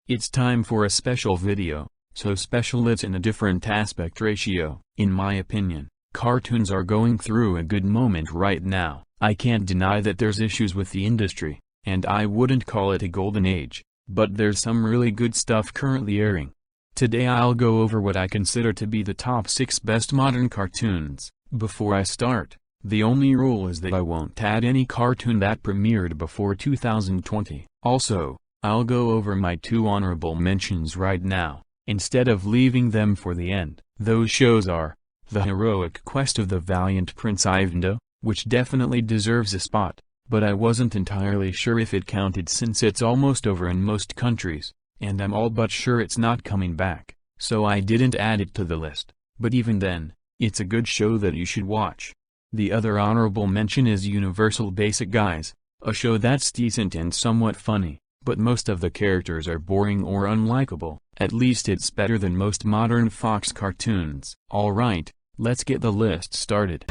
It's time for a special video, so special it's in a different aspect ratio. In my opinion, cartoons are going through a good moment right now. I can't deny that there's issues with the industry, and I wouldn't call it a golden age, but there's some really good stuff currently airing. Today I'll go over what I consider to be the top 6 best modern cartoons. Before I start, the only rule is that I won't add any cartoon that premiered before 2020. Also, I'll go over my 2 honorable mentions right now, instead of leaving them for the end. Those shows are, The Heroic Quest of the Valiant Prince Ivanhoe, which definitely deserves a spot, but I wasn't entirely sure if it counted since it's almost over in most countries, and I'm all but sure it's not coming back, so I didn't add it to the list, but even then, it's a good show that you should watch. The other honorable mention is Universal Basic Guys, a show that's decent and somewhat funny, but most of the characters are boring or unlikable. At least it's better than most modern Fox cartoons. Alright, let's get the list started.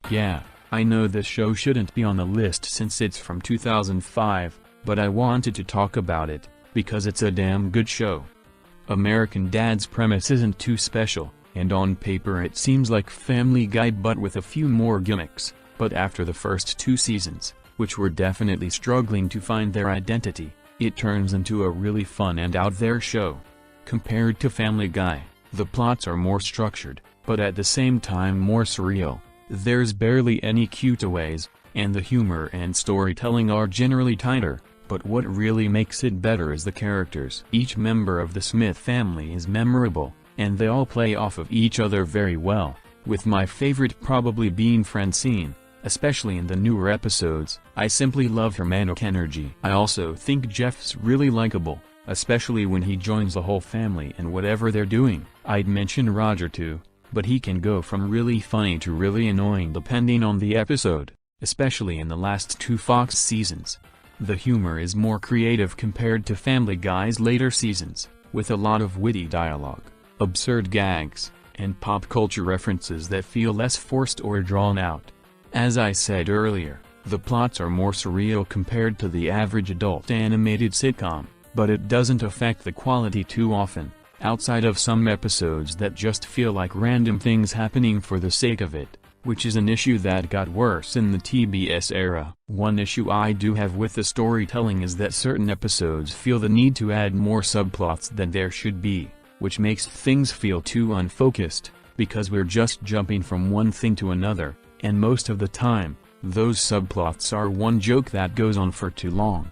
Yeah, I know this show shouldn't be on the list since it's from 2005, but I wanted to talk about it, because it's a damn good show. American Dad's premise isn't too special, and on paper it seems like Family Guy but with a few more gimmicks, but after the first 2 seasons, which were definitely struggling to find their identity, it turns into a really fun and out there show. Compared to Family Guy, the plots are more structured, but at the same time more surreal. There's barely any cutaways, and the humor and storytelling are generally tighter, but what really makes it better is the characters. Each member of the Smith family is memorable, and they all play off of each other very well, with my favorite probably being Francine, especially in the newer episodes. I simply love her manic energy. I also think Jeff's really likable, especially when he joins the whole family and whatever they're doing. I'd mention Roger too, but he can go from really funny to really annoying depending on the episode, especially in the last 2 Fox seasons. The humor is more creative compared to Family Guy's later seasons, with a lot of witty dialogue, absurd gags, and pop culture references that feel less forced or drawn out. As I said earlier, the plots are more surreal compared to the average adult animated sitcom, but it doesn't affect the quality too often, outside of some episodes that just feel like random things happening for the sake of it, which is an issue that got worse in the TBS era. One issue I do have with the storytelling is that certain episodes feel the need to add more subplots than there should be, which makes things feel too unfocused, because we're just jumping from one thing to another, and most of the time, those subplots are one joke that goes on for too long.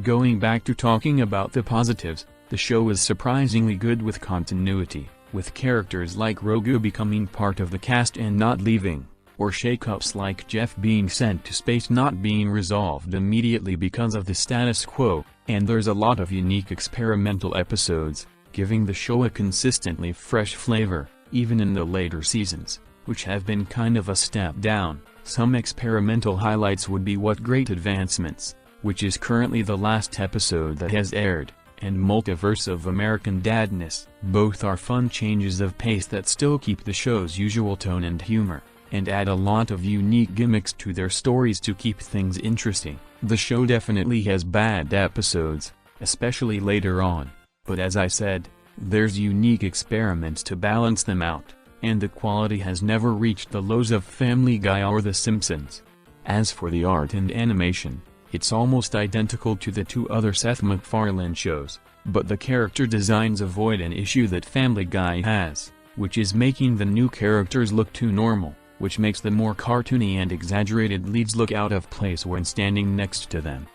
Going back to talking about the positives, the show is surprisingly good with continuity, with characters like Rogu becoming part of the cast and not leaving, or shakeups like Jeff being sent to space not being resolved immediately because of the status quo, and there's a lot of unique experimental episodes, giving the show a consistently fresh flavor, even in the later seasons, which have been kind of a step down. Some experimental highlights would be What Great Advancements, which is currently the last episode that has aired, and Multiverse of American Dadness. Both are fun changes of pace that still keep the show's usual tone and humor, and add a lot of unique gimmicks to their stories to keep things interesting. The show definitely has bad episodes, especially later on, but as I said, there's unique experiments to balance them out, and the quality has never reached the lows of Family Guy or The Simpsons. As for the art and animation, it's almost identical to the 2 other Seth MacFarlane shows, but the character designs avoid an issue that Family Guy has, which is making the new characters look too normal, which makes the more cartoony and exaggerated leads look out of place when standing next to them.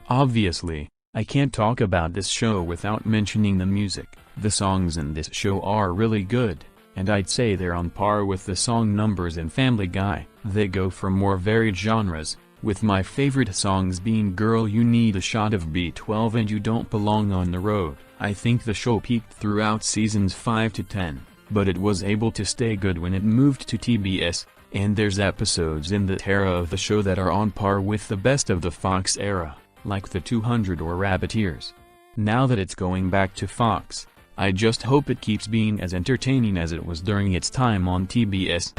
Obviously, I can't talk about this show without mentioning the music. The songs in this show are really good, and I'd say they're on par with the song numbers in Family Guy. They go for more varied genres, with my favorite songs being Girl You Need a Shot of B12 and You Don't Belong on the Road. I think the show peaked throughout seasons 5 to 10, but it was able to stay good when it moved to TBS, and there's episodes in that era of the show that are on par with the best of the Fox era, like The 200 or Rabbit Ears. Now that it's going back to Fox, I just hope it keeps being as entertaining as it was during its time on TBS.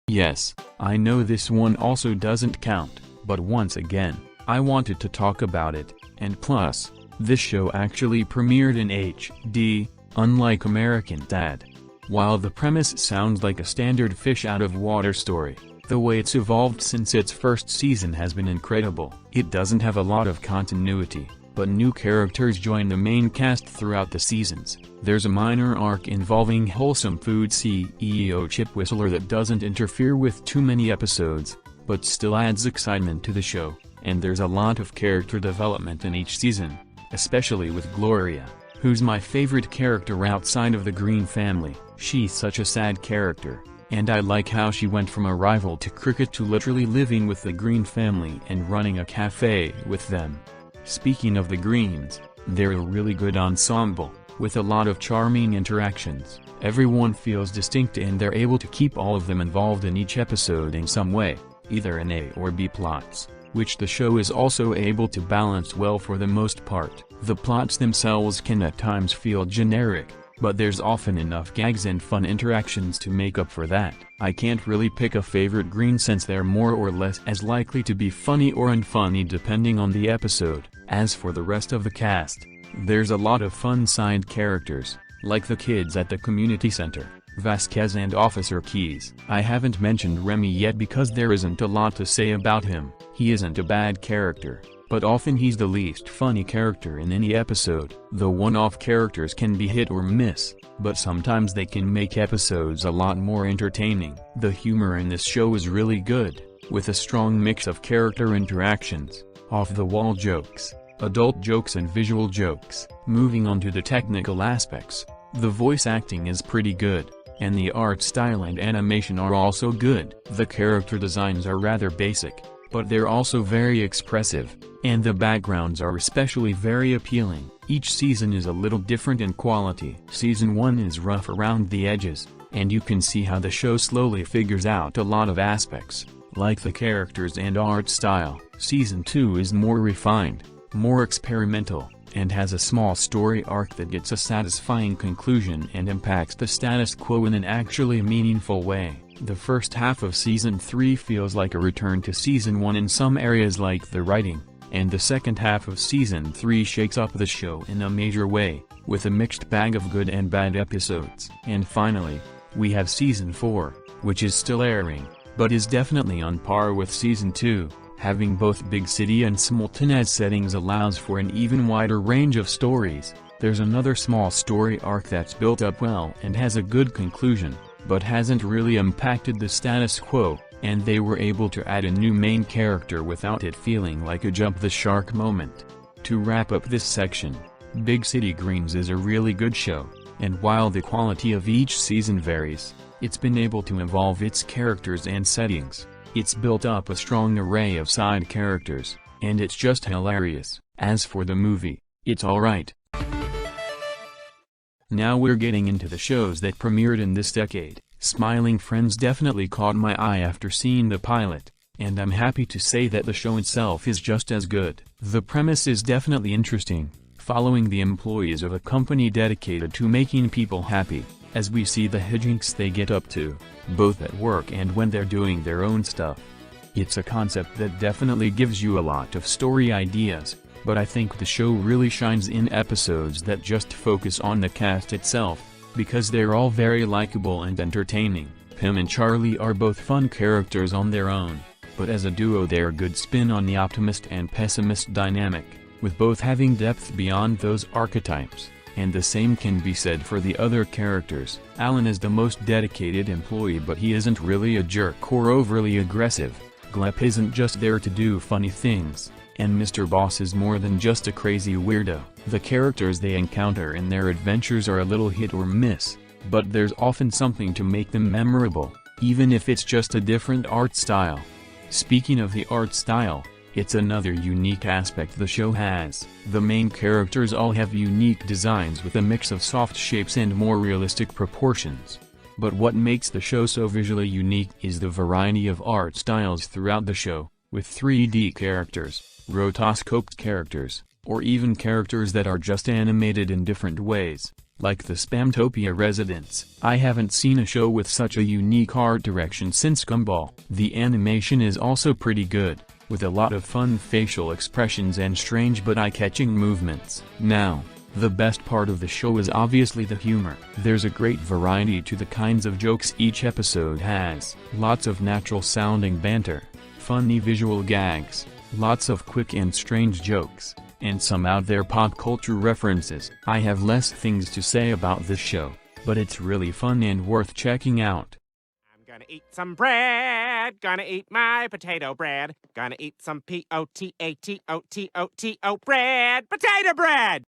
Yes, I know this one also doesn't count, But once again, I wanted to talk about it, and plus, this show actually premiered in HD, unlike American Dad. While the premise sounds like a standard fish-out-of-water story, the way it's evolved since its first season has been incredible. It doesn't have a lot of continuity, but new characters join the main cast throughout the seasons. There's a minor arc involving Wholesome Food CEO Chip Whistler that doesn't interfere with too many episodes, but still adds excitement to the show, and there's a lot of character development in each season, especially with Gloria, who's my favorite character outside of the Green family. She's such a sad character, and I like how she went from a rival to cricket to literally living with the Green family and running a cafe with them. Speaking of the Greens, they're a really good ensemble, with a lot of charming interactions. Everyone feels distinct and they're able to keep all of them involved in each episode in some way, either in A or B plots, which the show is also able to balance well for the most part. The plots themselves can at times feel generic, but there's often enough gags and fun interactions to make up for that. I can't really pick a favorite Green since they're more or less as likely to be funny or unfunny depending on the episode. As for the rest of the cast, there's a lot of fun side characters, like the kids at the community center, Vasquez and Officer Keys. I haven't mentioned Remy yet because there isn't a lot to say about him. He isn't a bad character, but often he's the least funny character in any episode. The one-off characters can be hit or miss, but sometimes they can make episodes a lot more entertaining. The humor in this show is really good, with a strong mix of character interactions, off-the-wall jokes, adult jokes and visual jokes. Moving on to the technical aspects, the voice acting is pretty good, and the art style and animation are also good. The character designs are rather basic, but they're also very expressive, and the backgrounds are especially very appealing. Each season is a little different in quality. Season 1 is rough around the edges, and you can see how the show slowly figures out a lot of aspects, like the characters and art style. Season 2 is more refined, more experimental, and has a small story arc that gets a satisfying conclusion and impacts the status quo in an actually meaningful way. The first half of Season 3 feels like a return to Season 1 in some areas like the writing, and the second half of Season 3 shakes up the show in a major way, with a mixed bag of good and bad episodes. And finally, we have Season 4, which is still airing, but is definitely on par with Season 2. Having both big city and small town as settings allows for an even wider range of stories. There's another small story arc that's built up well and has a good conclusion, but hasn't really impacted the status quo, and they were able to add a new main character without it feeling like a jump the shark moment. To wrap up this section, Big City Greens is a really good show, and while the quality of each season varies, it's been able to evolve its characters and settings. It's built up a strong array of side characters, and it's just hilarious. As for the movie, it's alright. Now we're getting into the shows that premiered in this decade. Smiling Friends definitely caught my eye after seeing the pilot, and I'm happy to say that the show itself is just as good. The premise is definitely interesting, following the employees of a company dedicated to making people happy, as we see the hijinks they get up to, both at work and when they're doing their own stuff. It's a concept that definitely gives you a lot of story ideas, but I think the show really shines in episodes that just focus on the cast itself, because they're all very likable and entertaining. Pim and Charlie are both fun characters on their own, but as a duo they're a good spin on the optimist and pessimist dynamic, with both having depth beyond those archetypes. And the same can be said for the other characters. Alan is the most dedicated employee, but he isn't really a jerk or overly aggressive. Gleb isn't just there to do funny things, and Mr. Boss is more than just a crazy weirdo. The characters they encounter in their adventures are a little hit or miss, but there's often something to make them memorable, even if it's just a different art style. Speaking of the art style, it's another unique aspect the show has. The main characters all have unique designs with a mix of soft shapes and more realistic proportions. But what makes the show so visually unique is the variety of art styles throughout the show, with 3D characters, rotoscoped characters, or even characters that are just animated in different ways, like the Spamtopia residents. I haven't seen a show with such a unique art direction since Gumball. The animation is also pretty good, with a lot of fun facial expressions and strange but eye-catching movements. Now, the best part of the show is obviously the humor. There's a great variety to the kinds of jokes each episode has. Lots of natural-sounding banter, funny visual gags, lots of quick and strange jokes, and some out-there pop culture references. I have less things to say about this show, but it's really fun and worth checking out. I'm gonna eat some bread, gonna eat my potato bread, gonna eat some P-O-T-A-T-O-T-O-T-O bread, potato bread!